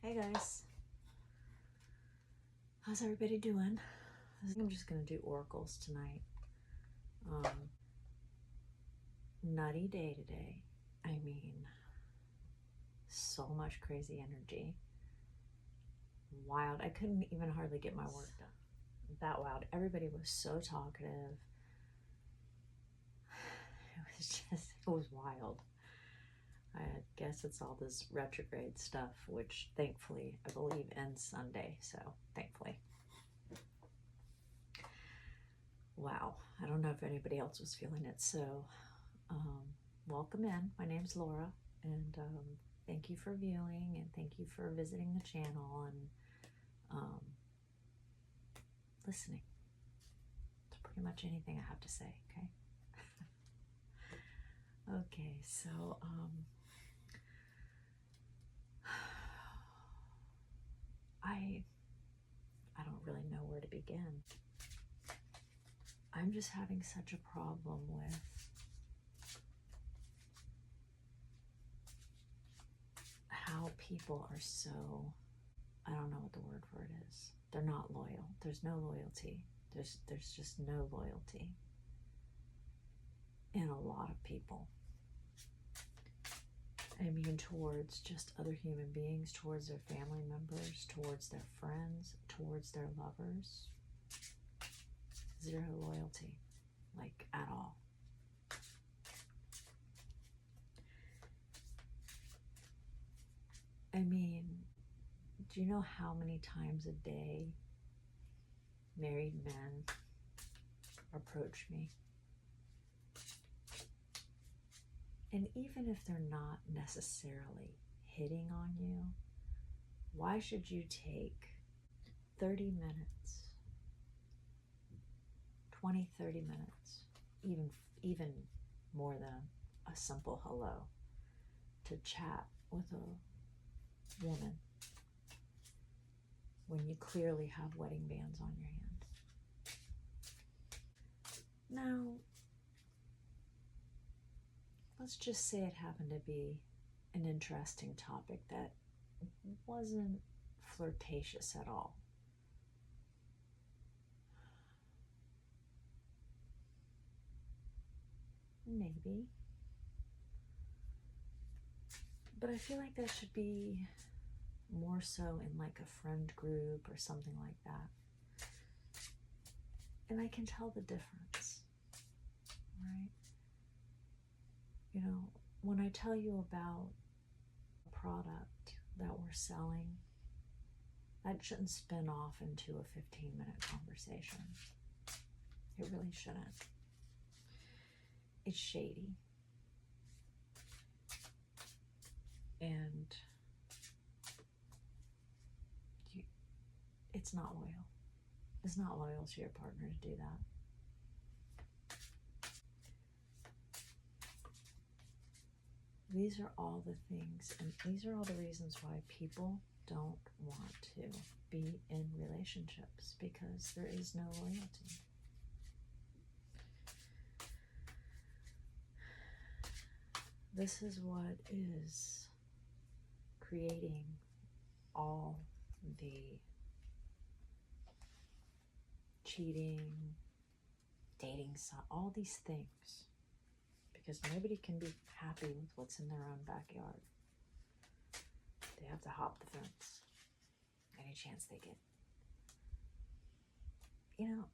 Hey guys, how's everybody doing? I think I'm just gonna do oracles tonight. Nutty day today. I mean, so much crazy energy. Wild. I couldn't even hardly get my work done. That wild. Everybody was so talkative. It was wild. I guess it's all this retrograde stuff, which thankfully I believe ends Sunday. So thankfully. Wow. I don't know if anybody else was feeling it. So welcome in. My name's Laura, and thank you for viewing, and thank you for visiting the channel and listening to pretty much anything I have to say. Okay. Okay. So I don't really know where to begin. I'm just having such a problem with how people are so, I don't know what the word for it is. They're not loyal. There's no loyalty. There's just no loyalty in a lot of people. I mean, towards just other human beings, towards their family members, towards their friends, towards their lovers. Zero loyalty, like at all. I mean, do you know how many times a day married men approach me? And even if they're not necessarily hitting on you, why should you take 30 minutes, 20, 30 minutes, even more than a simple hello, to chat with a woman when you clearly have wedding bands on your hand? Now, let's just say it happened to be an interesting topic that wasn't flirtatious at all. Maybe. But I feel like that should be more so in like a friend group or something like that. And I can tell the difference, right? You know, when I tell you about a product that we're selling, that shouldn't spin off into a 15-minute conversation. It really shouldn't. It's shady. And it's not loyal. It's not loyal to your partner to do that. These are all the things, and these are all the reasons why people don't want to be in relationships, because there is no loyalty. This is what is creating all the cheating, dating, all these things, because nobody can be happy with what's in their own backyard. They have to hop the fence any chance they get. You know,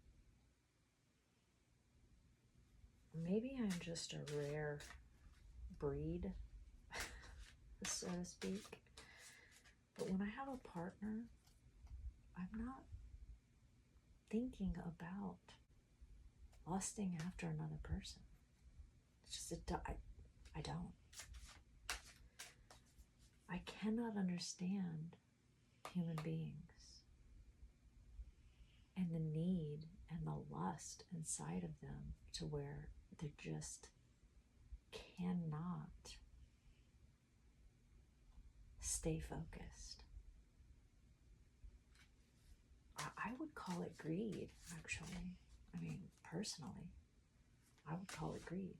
maybe I'm just a rare breed, so to speak. But when I have a partner, I'm not thinking about lusting after another person. It's just, I don't. I cannot understand human beings and the need and the lust inside of them to where they just cannot stay focused. I would call it greed, actually. I mean, personally, I would call it greed.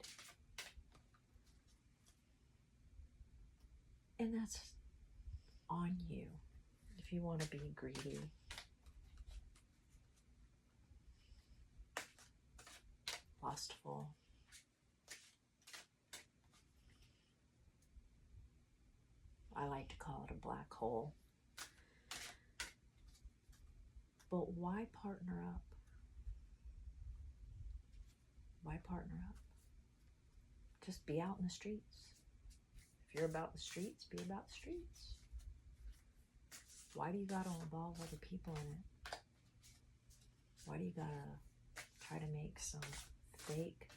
And that's on you. if you want to be greedy, lustful, I like to call it a black hole. But why partner up? Why partner up? Just be out in the streets. If you're about the streets, be about the streets. Why do you gotta involve other people in it? Why do you gotta try to make some fake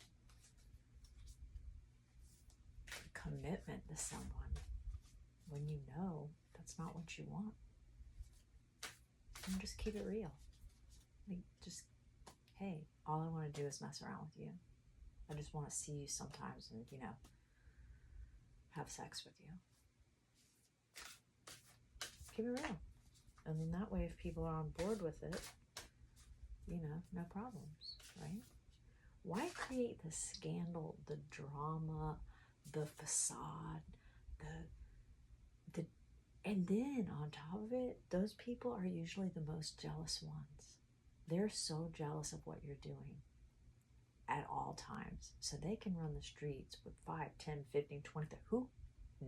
commitment to someone when you know that's not what you want? And just keep it real. Like, just, hey, all I want to do is mess around with you. I just want to see you sometimes and, you know, have sex with you. Keep it real. And then that way, if people are on board with it, you know, no problems, right? Why create the scandal, the drama, the facade, and then on top of it, those people are usually the most jealous ones. They're so jealous of what you're doing at all times. So they can run the streets with 5, 10, 15, 20, who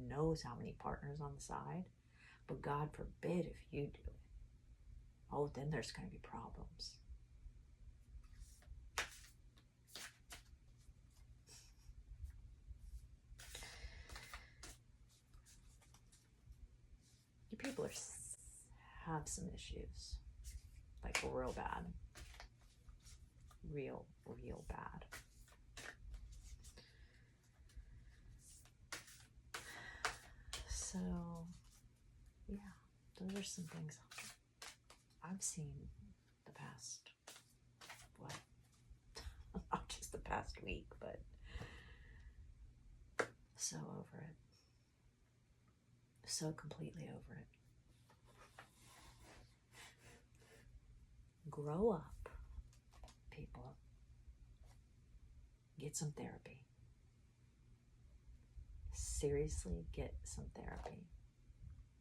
knows how many partners on the side? But God forbid if you do it. Oh, then there's going to be problems. You people have some issues. Like real bad. Real bad. So, yeah, those are some things I've seen the past, what? Not just the past week, but so over it. So completely over it. Grow up, people. Get some therapy. Seriously, get some therapy.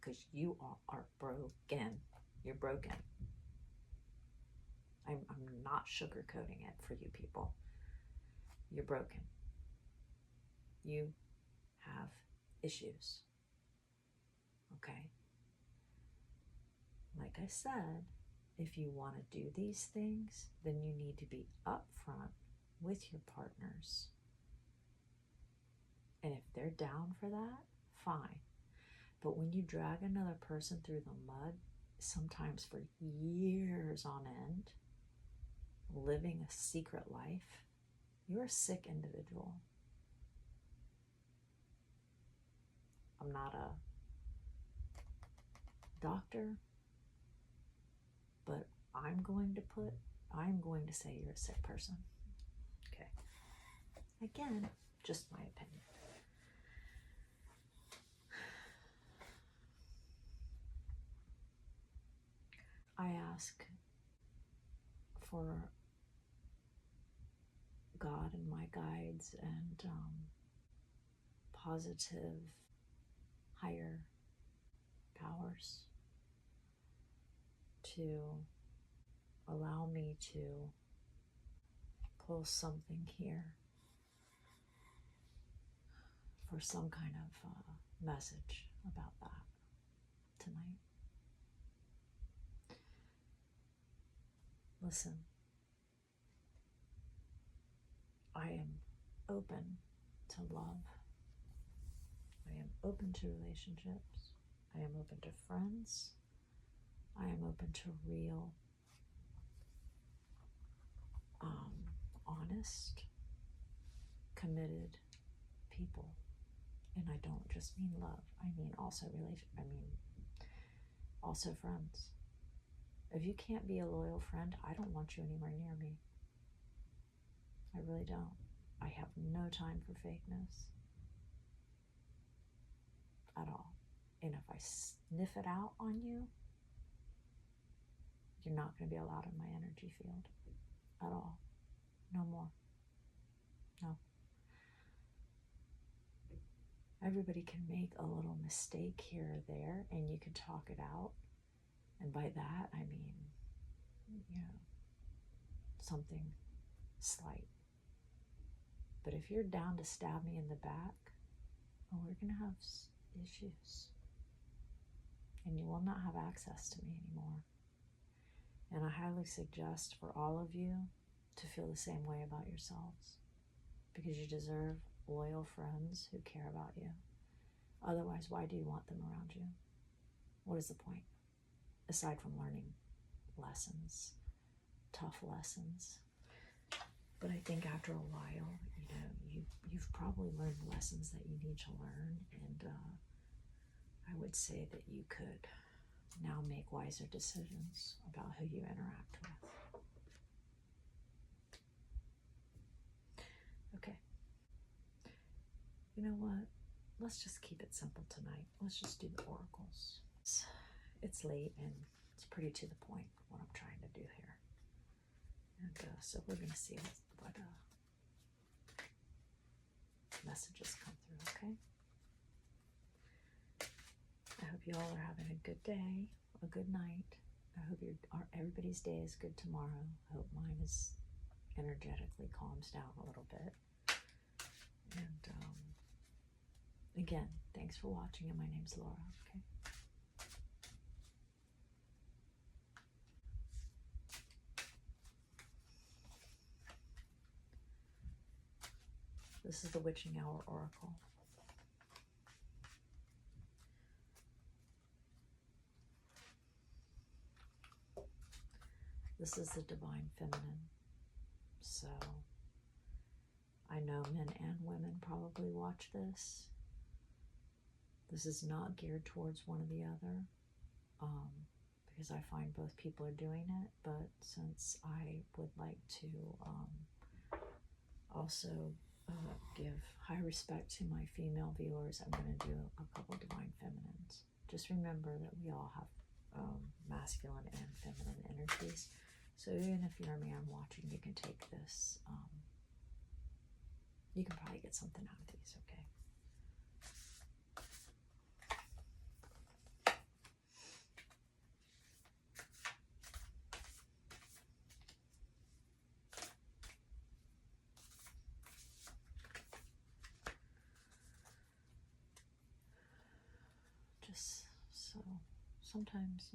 Because you are broken. You're broken. I'm not sugarcoating it for you people. You're broken. You have issues. Okay? Like I said, if you want to do these things, then you need to be upfront with your partners. And if they're down for that, fine. But when you drag another person through the mud, sometimes for years on end, living a secret life, you're a sick individual. I'm not a doctor, but I'm going to say you're a sick person. Okay. Again, just my opinion. I ask for God and my guides and positive higher powers to allow me to pull something here for some kind of message about that tonight. Listen, I am open to love. I am open to relationships. I am open to friends. I am open to real, honest, committed people. And I don't just mean love. I mean also also friends. If you can't be a loyal friend, I don't want you anywhere near me. I really don't. I have no time for fakeness at all. And if I sniff it out on you, you're not going to be allowed in my energy field at all. No more. No. Everybody can make a little mistake here or there, and you can talk it out. And by that, I mean, something slight. But if you're down to stab me in the back, well, we're going to have issues. And you will not have access to me anymore. And I highly suggest for all of you to feel the same way about yourselves, because you deserve loyal friends who care about you. Otherwise, why do you want them around you? What is the point? Aside from learning lessons, tough lessons. But I think after a while, you've probably learned lessons that you need to learn, and I would say that you could now make wiser decisions about who you interact with. Okay. You know what? Let's just keep it simple tonight. Let's just do the oracles. It's late and it's pretty to the point what I'm trying to do here. And so we're going to see what messages come through, okay? I hope you all are having a good day, a good night. I hope everybody's day is good tomorrow. I hope mine is energetically calms down a little bit. And again, thanks for watching, and my name's Laura, okay? This is the Witching Hour Oracle. This is the Divine Feminine. So, I know men and women probably watch this. This is not geared towards one or the other, because I find both people are doing it, but since I would like to also give high respect to my female viewers, I'm going to do a couple Divine Feminines. Just remember that we all have masculine and feminine energies. So even if you're a man watching, you can take this. You can probably get something out of these, okay? Just so sometimes,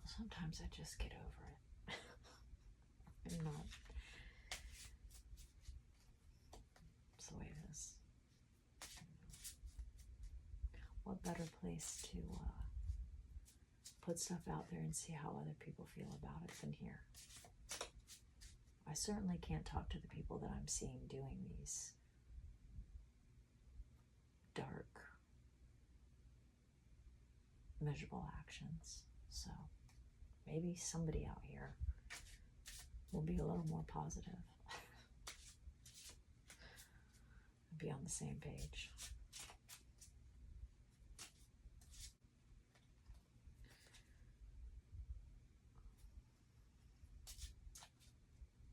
sometimes I just get over it. I'm not. It's the way it is. What better place to put stuff out there and see how other people feel about it than here? I certainly can't talk to the people that I'm seeing doing these dark, measurable actions. So maybe somebody out here will be a little more positive. Be on the same page.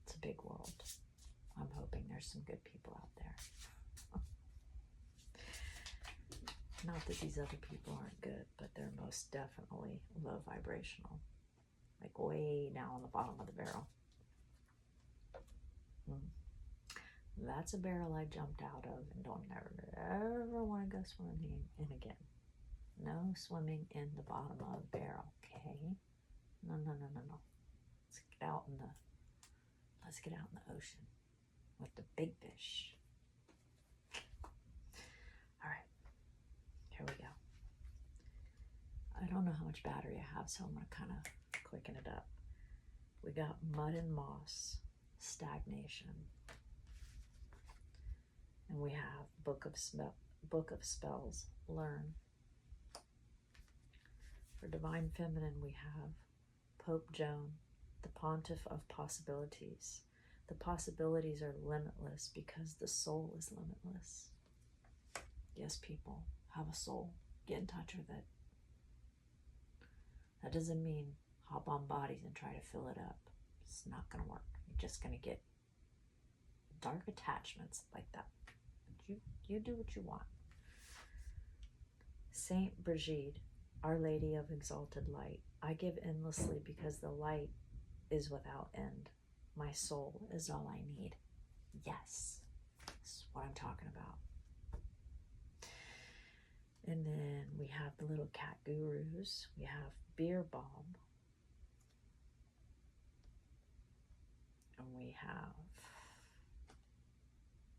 It's a big world. I'm hoping there's some good people out there. Not that these other people aren't good, but they're most definitely low vibrational. Like way down on the bottom of the barrel. That's a barrel I jumped out of and don't ever want to go swimming in again. No swimming in the bottom of a barrel, okay? No. Let's get out in the ocean with the big fish. All right, here we go. I don't know how much battery I have, so I'm going to kind of quicken it up. We got Mud and Moss, Stagnation. And we have Book of Spells, Learn. For Divine Feminine, we have Pope Joan, the Pontiff of Possibilities. The possibilities are limitless because the soul is limitless. Yes, people, have a soul. Get in touch with it. That doesn't mean hop on bodies and try to fill it up. It's not going to work. You're just going to get dark attachments like that. You do what you want. Saint Brigid, Our Lady of Exalted Light, I give endlessly because the light is without end. My soul is all I need. Yes, this is what I'm talking about. And then we have the little cat gurus. We have Beer Balm. And we have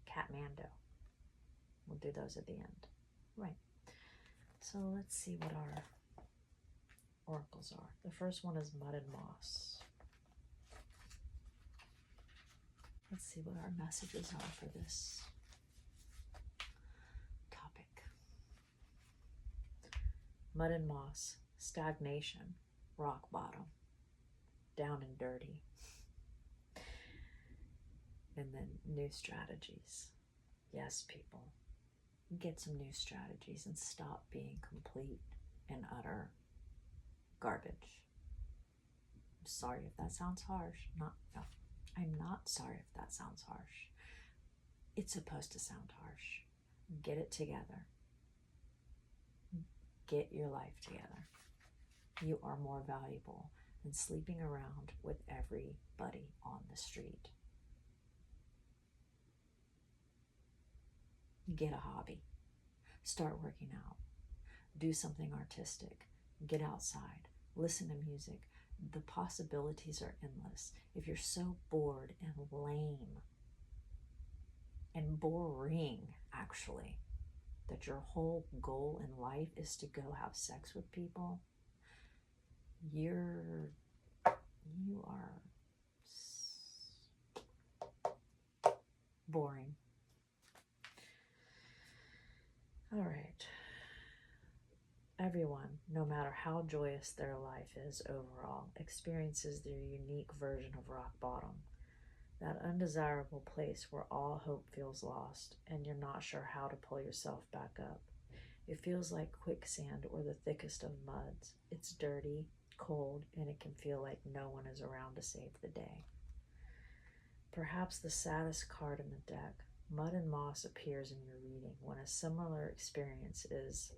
Catmando. We'll do those at the end. Right. So let's see what our oracles are. The first one is Mud and Moss. Let's see what our messages are for this topic. Mud and Moss, stagnation, rock bottom, down and dirty. And then new strategies. Yes, people, get some new strategies and stop being complete and utter garbage. I'm sorry if that sounds harsh. I'm not sorry if that sounds harsh. It's supposed to sound harsh. Get it together. Get your life together. You are more valuable than sleeping around with everybody on the street. Get a hobby. Start working out. Do something artistic. Get outside. Listen to music. The possibilities are endless. If you're so bored and lame and boring, actually, that your whole goal in life is to go have sex with people, you are boring. All right. Everyone, no matter how joyous their life is overall, experiences their unique version of rock bottom. That undesirable place where all hope feels lost and you're not sure how to pull yourself back up. It feels like quicksand or the thickest of muds. It's dirty, cold, and it can feel like no one is around to save the day. Perhaps the saddest card in the deck, Mud and Moss, appears in your reading when a similar experience is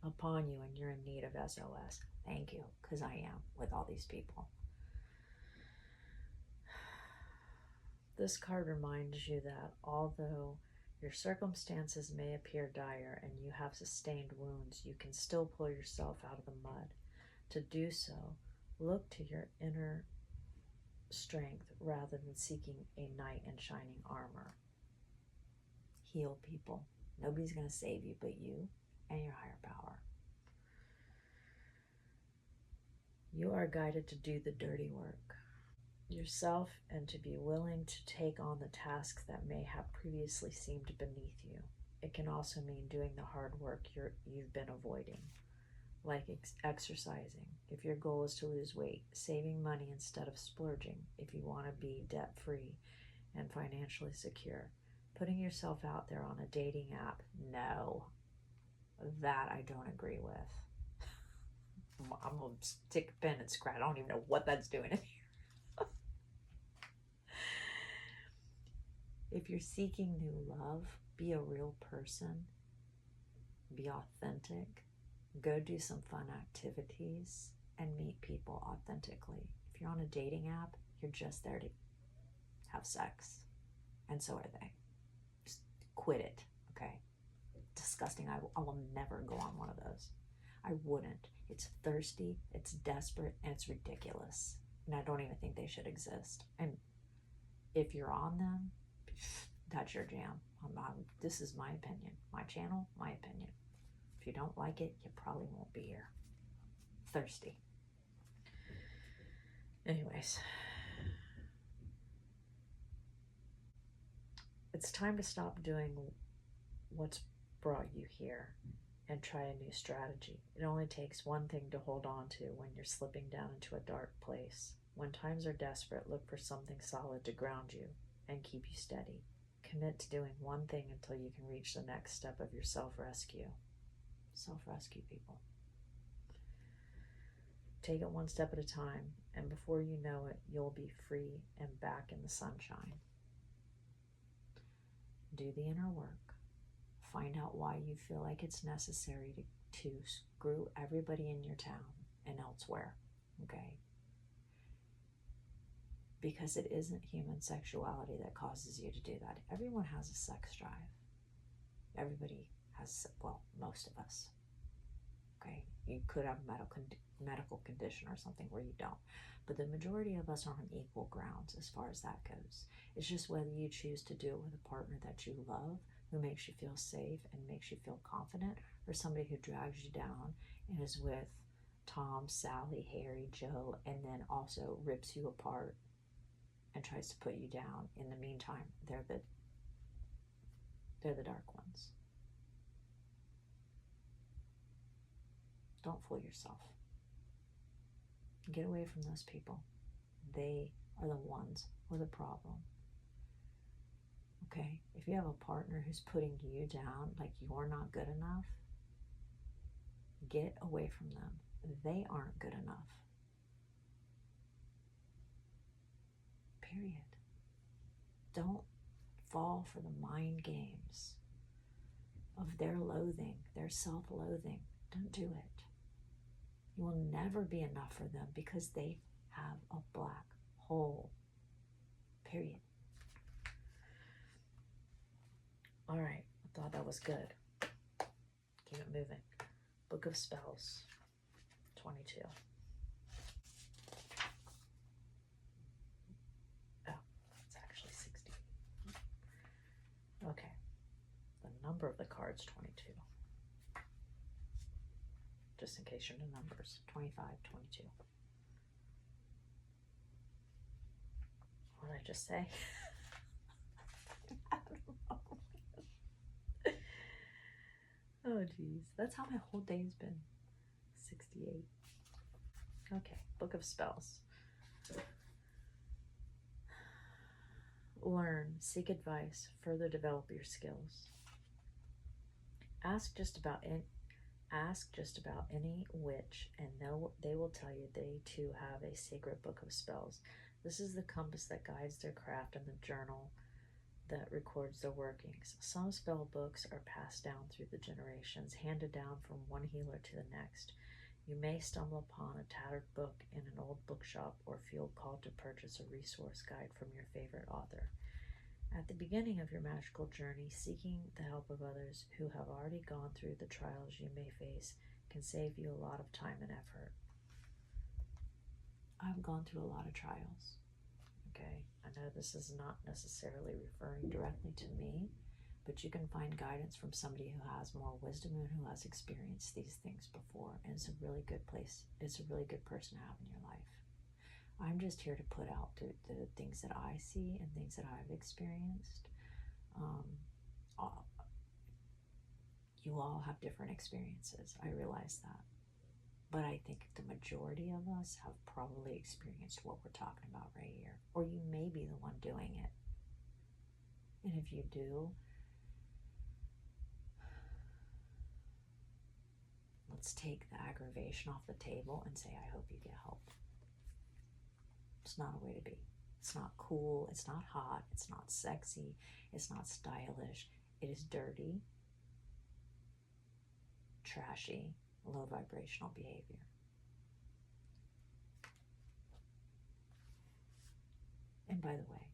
upon you and you're in need of SOS. Thank you, because I am with all these people. This card reminds you that although your circumstances may appear dire and you have sustained wounds, you can still pull yourself out of the mud. To do so, look to your inner strength rather than seeking a knight in shining armor. Heal, people. Nobody's going to save you but you and your higher power. You are guided to do the dirty work yourself and to be willing to take on the tasks that may have previously seemed beneath you. It can also mean doing the hard work you've been avoiding, like exercising. If your goal is to lose weight, saving money instead of splurging, if you want to be debt-free and financially secure, putting yourself out there on a dating app, no, that I don't agree with. I'm going to stick a pen and scratch. I don't even know what that's doing in here. If you're seeking new love, be a real person. Be authentic. Go do some fun activities and meet people authentically. If you're on a dating app, you're just there to have sex. And so are they. Just quit it, okay? Disgusting. I will never go on one of those. I wouldn't. It's thirsty, it's desperate, and it's ridiculous. And I don't even think they should exist. And if you're on them, that's your jam. This is my opinion. My channel, my opinion. If you don't like it, you probably won't be here. Thirsty. Anyways. It's time to stop doing what's brought you here and try a new strategy. It only takes one thing to hold on to when you're slipping down into a dark place. When times are desperate, look for something solid to ground you and keep you steady. Commit to doing one thing until you can reach the next step of your self-rescue. Self-rescue, people. Take it one step at a time, and before you know it, you'll be free and back in the sunshine. Do the inner work. find out why you feel like it's necessary to screw everybody in your town and elsewhere, okay? Because it isn't human sexuality that causes you to do that. Everyone has a sex drive. Everybody has, well, most of us, okay? You could have a medical condition or something where you don't. But the majority of us are on equal grounds as far as that goes. It's just whether you choose to do it with a partner that you love, who makes you feel safe and makes you feel confident, or somebody who drags you down and is with Tom, Sally, Harry, Joe, and then also rips you apart and tries to put you down. In the meantime, they're the dark ones. Don't fool yourself. Get away from those people. They are the ones with a problem. Okay? If you have a partner who's putting you down like you're not good enough, get away from them. They aren't good enough. Period. Don't fall for the mind games of their loathing, their self-loathing. Don't do it. You will never be enough for them because they have a black hole. Period. All right, I thought that was good. Keep it moving. Book of Spells, 22. Oh, it's actually 60. Okay, the number of the card's 22. Just in case you're into numbers, 25, 22. What did I just say? I don't know. Oh, geez. That's how my whole day's been. 68. Okay, Book of Spells. Learn, seek advice, further develop your skills. Ask just about any witch, and they will tell you they too have a sacred book of spells. This is the compass that guides their craft and the journal that records their workings. Some spell books are passed down through the generations, handed down from one healer to the next. You may stumble upon a tattered book in an old bookshop or feel called to purchase a resource guide from your favorite author. At the beginning of your magical journey, seeking the help of others who have already gone through the trials you may face can save you a lot of time and effort. I've gone through a lot of trials, okay? I know this is not necessarily referring directly to me, but you can find guidance from somebody who has more wisdom and who has experienced these things before, and it's a really good place. It's a really good person to have in your life. I'm just here to put out the things that I see and things that I've experienced. You all have different experiences. I realize that. But I think the majority of us have probably experienced what we're talking about right here. Or you may be the one doing it. And if you do, let's take the aggravation off the table and say, I hope you get help. It's not a way to be. It's not cool. It's not hot. It's not sexy. It's not stylish. It is dirty, trashy, low vibrational behavior. And by the way,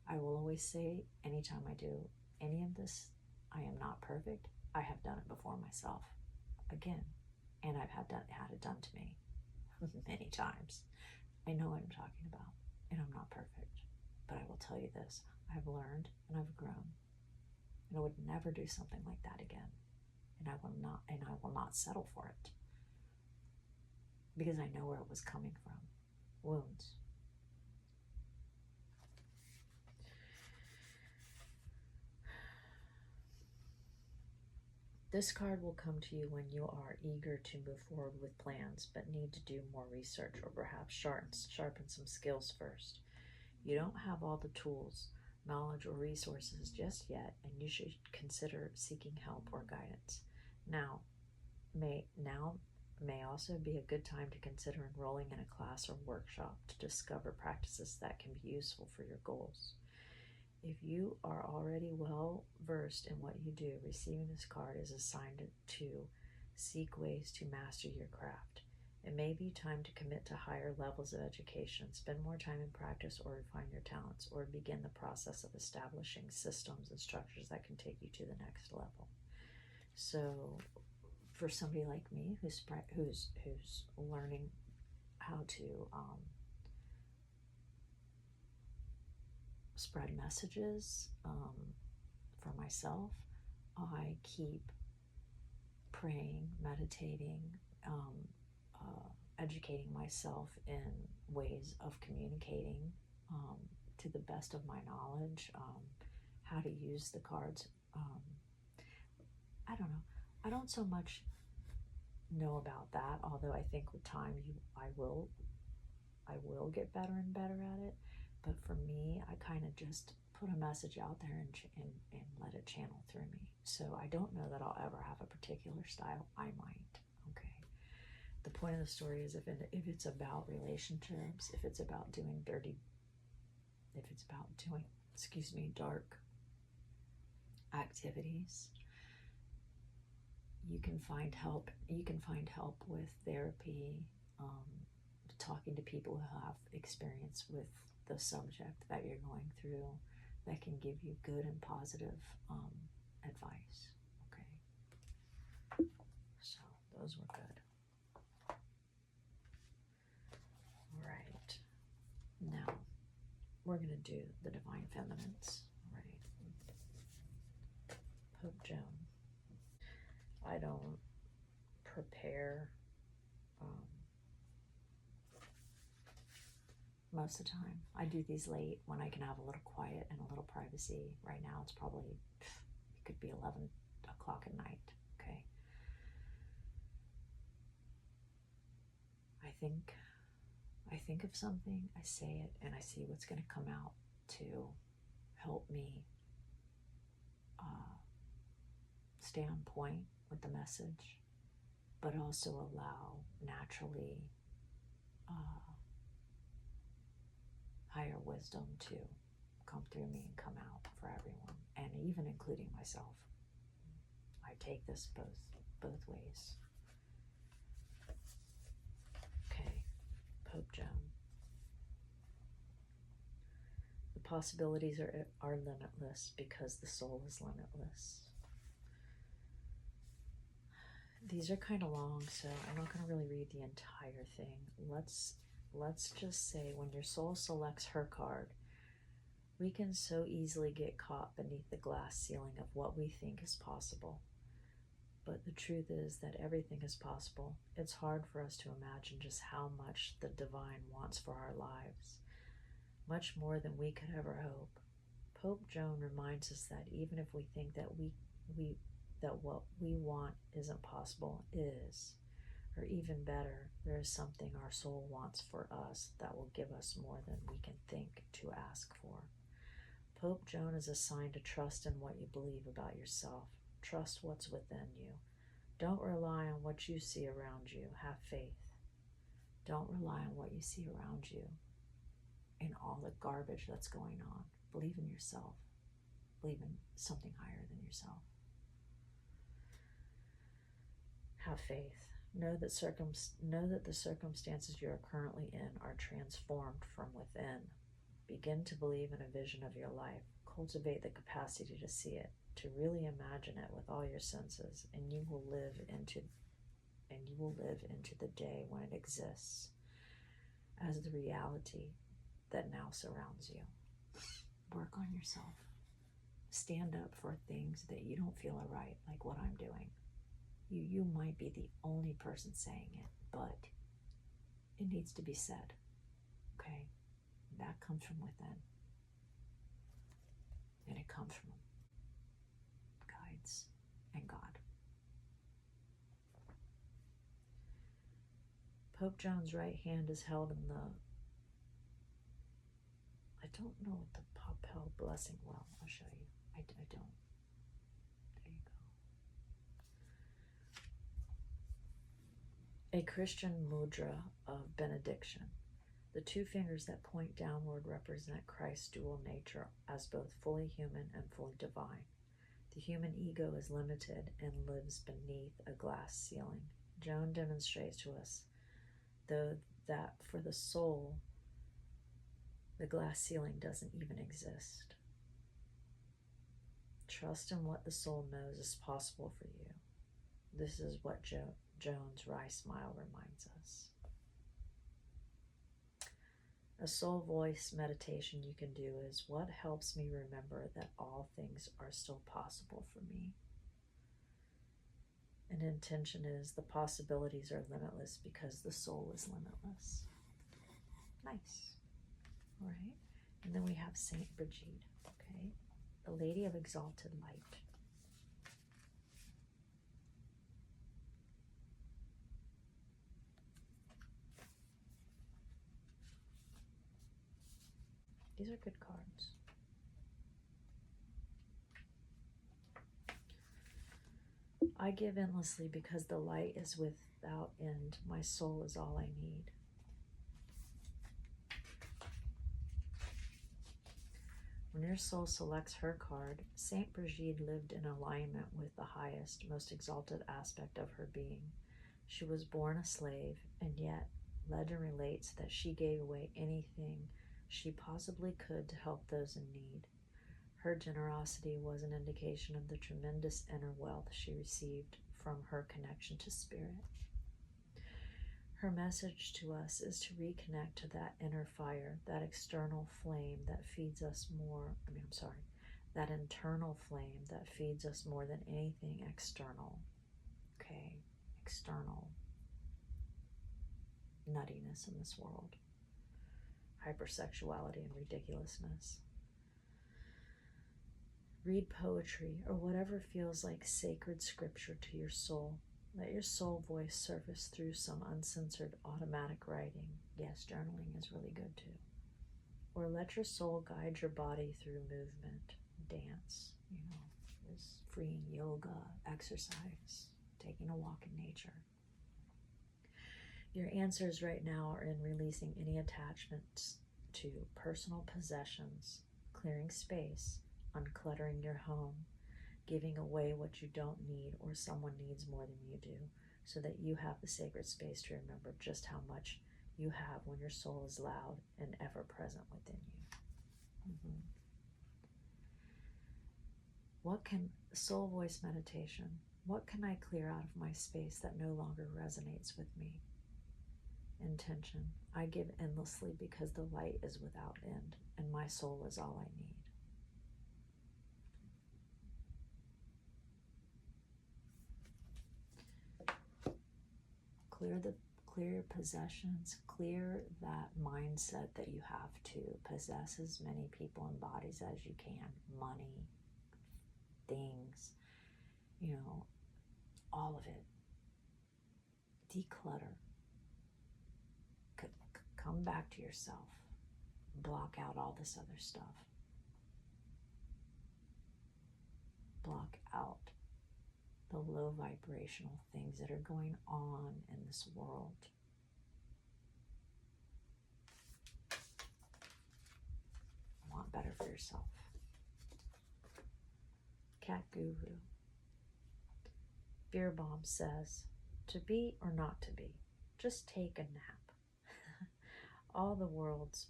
I will always say, anytime I do any of this, I am not perfect. I have done it before myself. Again. And I've had it done to me many times. I know what I'm talking about, and I'm not perfect. But I will tell you this, I've learned and I've grown. And I would never do something like that again. And I will not settle for it. Because I know where it was coming from. Wounds. This card will come to you when you are eager to move forward with plans, but need to do more research or perhaps sharpen some skills first. You don't have all the tools, knowledge, or resources just yet, and you should consider seeking help or guidance. Now may also be a good time to consider enrolling in a class or workshop to discover practices that can be useful for your goals. If you are already well versed in what you do, receiving this card is a sign to seek ways to master your craft. It may be time to commit to higher levels of education, spend more time in practice, or refine your talents, or begin the process of establishing systems and structures that can take you to the next level. So, for somebody like me who's learning how to spread messages for myself, I keep praying, meditating, educating myself in ways of communicating to the best of my knowledge, how to use the cards. I don't know. I don't so much know about that, although I think with time I will get better and better at it. But for me, I kind of just put a message out there and let it channel through me. So I don't know that I'll ever have a particular style. I might. Okay. The point of the story is if it's about relationships, if it's about doing dark activities, you can find help. You can find help with therapy, talking to people who have experience with the subject that you're going through, that can give you good and positive advice. Okay, so those were good. All right, now we're going to do the Divine Feminines. All right, Pope Joan. I don't prepare most of the time. I do these late when I can have a little quiet and a little privacy. Right now it's probably, it could be 11 o'clock at night, okay? I think of something, I say it, and I see what's going to come out to help me stay on point with the message, but also allow naturally higher wisdom to come through me and come out for everyone, and even including myself. I take this both ways. Okay, Pope Joan. The possibilities are limitless because the soul is limitless. These are kind of long, so I'm not going to really read the entire thing. Let's just say when your soul selects her card, we can so easily get caught beneath the glass ceiling of what we think is possible. But the truth is that everything is possible. It's hard for us to imagine just how much the divine wants for our lives, much more than we could ever hope. Pope Joan reminds us that even if we think that that what we want isn't possible, is. Or even better, there is something our soul wants for us that will give us more than we can think to ask for. Pope Joan is a sign to trust in what you believe about yourself. Trust what's within you. Don't rely on what you see around you. Have faith. Don't rely on what you see around you and all the garbage that's going on. Believe in yourself. Believe in something higher than yourself. Have faith. Know that the circumstances you are currently in are transformed from within. Begin to believe in a vision of your life. Cultivate the capacity to see it, to really imagine it with all your senses, and you will live into the day when it exists as the reality that now surrounds you. Work on yourself. Stand up for things that you don't feel are right, like what I'm doing. You might be the only person saying it, but it needs to be said, okay? That comes from within. And it comes from guides and God. Pope John's right hand is held in the, I don't know what the papal blessing, well, I'll show you. I don't. There you go. A Christian mudra of benediction. The two fingers that point downward represent Christ's dual nature as both fully human and fully divine. The human ego is limited and lives beneath a glass ceiling. Joan demonstrates to us, though, that for the soul, the glass ceiling doesn't even exist. Trust in what the soul knows is possible for you. This is what Joan's wry smile reminds us. A soul voice meditation you can do is, what helps me remember that all things are still possible for me? And intention is, the possibilities are limitless because the soul is limitless. Nice. All right. And then we have Saint Brigid, okay? The Lady of Exalted Light. These are good cards. I give endlessly because the light is without end. My soul is all I need. When your soul selects her card, Saint Brigid lived in alignment with the highest, most exalted aspect of her being. She was born a slave, and yet legend relates that she gave away anything she possibly could to help those in need. Her generosity was an indication of the tremendous inner wealth she received from her connection to spirit. Her message to us is to reconnect to that inner fire, that external flame that feeds us that internal flame that feeds us more than anything external. Okay, external nuttiness in this world. Hypersexuality and ridiculousness. Read poetry or whatever feels like sacred scripture to your soul. Let your soul voice surface through some uncensored automatic writing. Yes, journaling is really good too. Or let your soul guide your body through movement, dance, this freeing yoga, exercise, taking a walk in nature. Your answers right now are in releasing any attachments to personal possessions, clearing space, uncluttering your home, giving away what you don't need or someone needs more than you do, so that you have the sacred space to remember just how much you have when your soul is loud and ever present within you. What can soul voice meditation? What can I clear out of my space that no longer resonates with me? Intention. I give endlessly because the light is without end, and my soul is all I need. Clear your possessions, clear that mindset that you have to possess as many people and bodies as you can, money, things, all of it. Declutter. Come back to yourself. Block out all this other stuff. Block out the low vibrational things that are going on in this world. Want better for yourself. Cat Guru. Beer Bomb says, to be or not to be, just take a nap. All the world's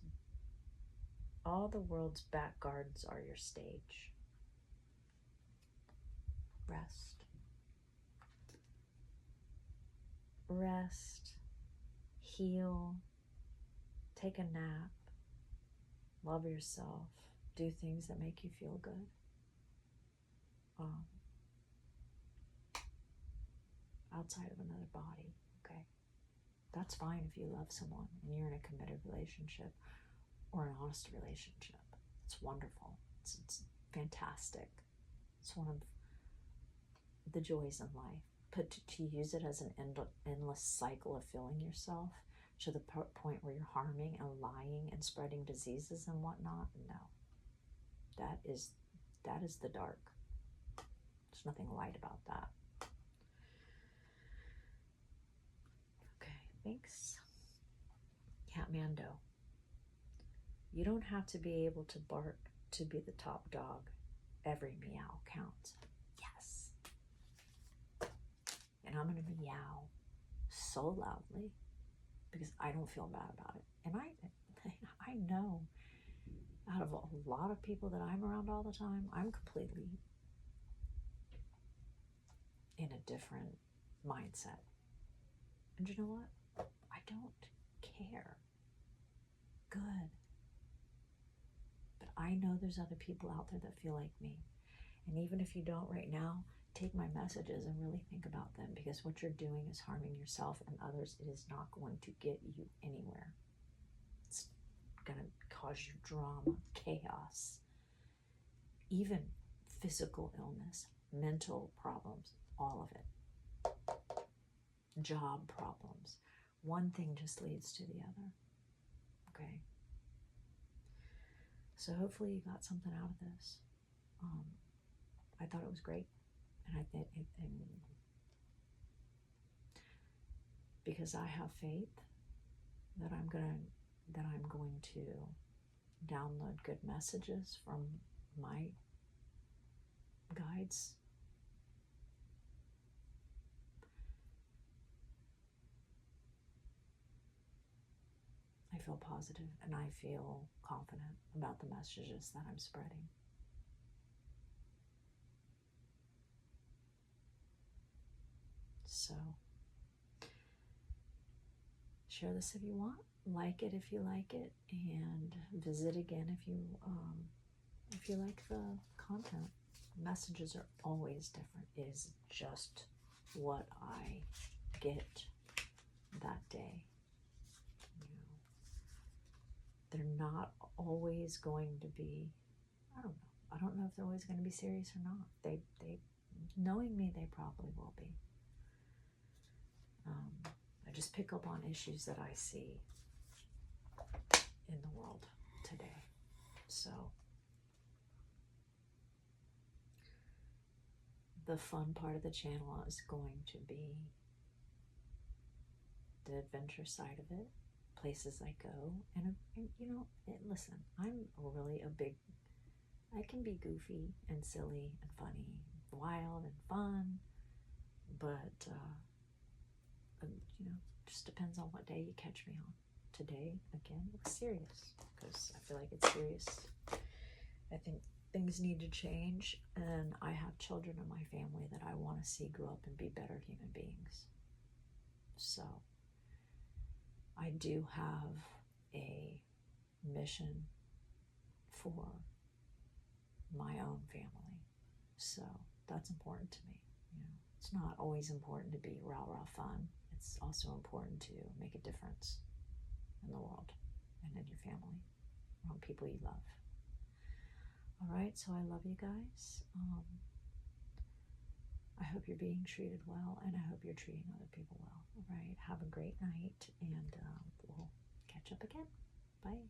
back gardens are your stage. Rest, heal, take a nap, love yourself, do things that make you feel good. Outside of another body, okay? That's fine if you love someone and you're in a committed relationship or an honest relationship. It's wonderful. It's fantastic. It's one of the joys in life. But to use it as an endless cycle of filling yourself to the point where you're harming and lying and spreading diseases and whatnot, no. That is the dark. There's nothing light about that. Okay, thanks. Catmando. You don't have to be able to bark to be the top dog. Every meow counts. Yes. And I'm going to meow so loudly because I don't feel bad about it. And I know out of a lot of people that I'm around all the time, I'm completely in a different mindset. And you know what? I don't care. Good. But I know there's other people out there that feel like me. And even if you don't right now, take my messages and really think about them, because what you're doing is harming yourself and others. It is not going to get you anywhere. It's going to cause you drama, chaos, even physical illness, mental problems, all of it. Job problems. One thing just leads to the other. Okay? So hopefully you got something out of this. I thought it was great, and because I have faith that I'm going to download good messages from my guides. I feel positive and I feel confident about the messages that I'm spreading. So, share this if you want, like it if you like it, and visit again if you like the content. Messages are always different. It is just what I get that day. They're not always going to be, I don't know if they're always going to be serious or not. They knowing me, they probably will be. I just pick up on issues that I see in the world today. So the fun part of the channel is going to be the adventure side of it, places I go, and listen, I'm really I can be goofy and silly and funny, wild and fun, but just depends on what day you catch me on. Today, again, it was serious, because I feel like it's serious. I think things need to change, and I have children in my family that I want to see grow up and be better human beings. So I do have a mission for my own family. So that's important to me. It's not always important to be rah-rah fun. It's also important to make a difference in the world and in your family, around people you love. All right, so I love you guys. I hope you're being treated well, and I hope you're treating other people well. All right, have a great night, and we'll catch up again. Bye.